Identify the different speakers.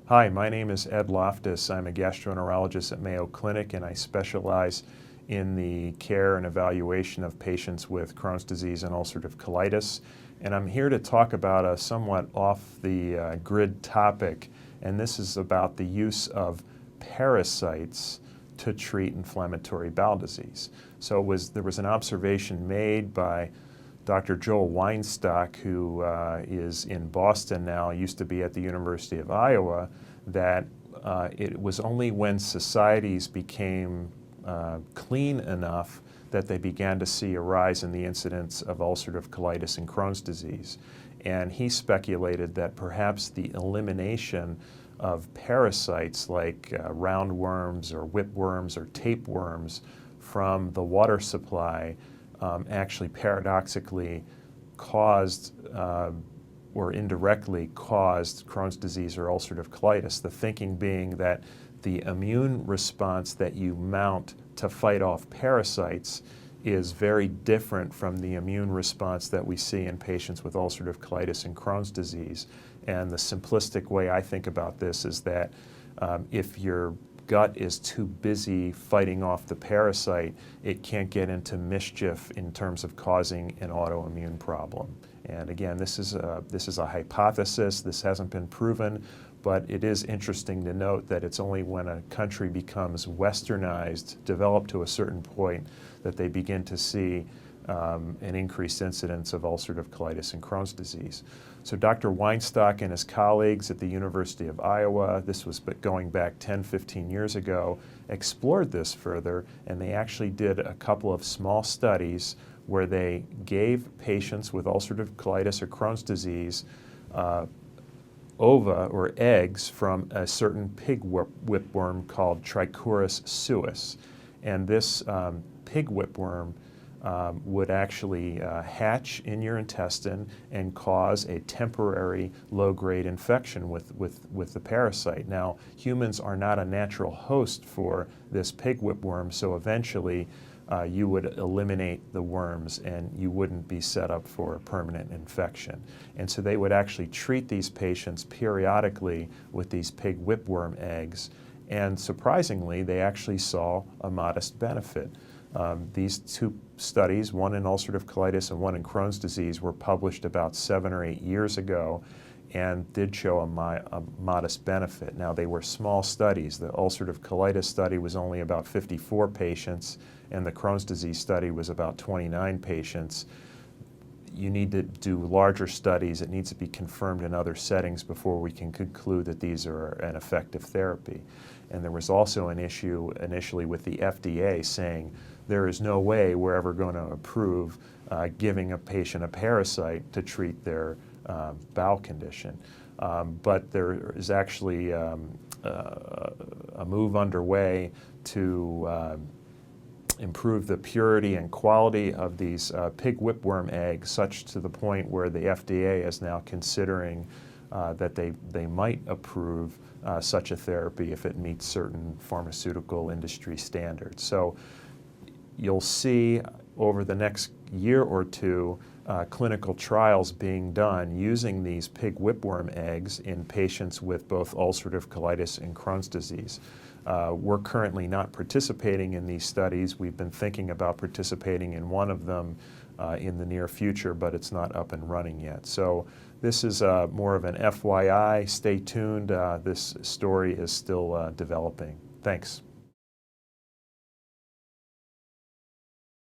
Speaker 1: Hi, my name is Ed Loftus. I'm a gastroenterologist at Mayo Clinic, and I specialize in the care and evaluation of patients with Crohn's disease and ulcerative colitis. And I'm here to talk about a somewhat off the grid topic, and this is about the use of parasites to treat inflammatory bowel disease. So there was an observation made by Dr. Joel Weinstock, who is in Boston now, used to be at the University of Iowa, that it was only when societies became clean enough that they began to see a rise in the incidence of ulcerative colitis and Crohn's disease. And he speculated that perhaps the elimination of parasites like roundworms or whipworms or tapeworms from the water supply actually paradoxically caused or indirectly caused Crohn's disease or ulcerative colitis. The thinking being that the immune response that you mount to fight off parasites is very different from the immune response that we see in patients with ulcerative colitis and Crohn's disease. And the simplistic way I think about this is that if your gut is too busy fighting off the parasite, it can't get into mischief in terms of causing an autoimmune problem. And again, this is a hypothesis. This hasn't been proven, but it is interesting to note that it's only when a country becomes westernized, developed to a certain point, that they begin to see an increased incidence of ulcerative colitis and Crohn's disease. So Dr. Weinstock and his colleagues at the University of Iowa, this was going back 10, 15 years ago, explored this further, and they actually did a couple of small studies where they gave patients with ulcerative colitis or Crohn's disease ova or eggs from a certain pig whipworm called Trichuris suis. And this pig whipworm would actually hatch in your intestine and cause a temporary low-grade infection with the parasite. Now, humans are not a natural host for this pig whipworm, so eventually you would eliminate the worms and you wouldn't be set up for a permanent infection. And so they would actually treat these patients periodically with these pig whipworm eggs, and surprisingly, they actually saw a modest benefit. These two studies, one in ulcerative colitis and one in Crohn's disease, were published about 7 or 8 years ago and did show a modest benefit. Now, they were small studies. The ulcerative colitis study was only about 54 patients, and the Crohn's disease study was about 29 patients. You need to do larger studies. It needs to be confirmed in other settings before we can conclude that these are an effective therapy. And there was also an issue initially with the FDA saying there is no way we're ever going to approve giving a patient a parasite to treat their bowel condition. But there is actually a move underway to improve the purity and quality of these pig whipworm eggs, such to the point where the FDA is now considering that they might approve such a therapy if it meets certain pharmaceutical industry standards. So you'll see over the next year or two clinical trials being done using these pig whipworm eggs in patients with both ulcerative colitis and Crohn's disease. We're currently not participating in these studies. We've been thinking about participating in one of them in the near future, but it's not up and running yet. So this is more of an FYI. Stay tuned. This story is still developing. Thanks.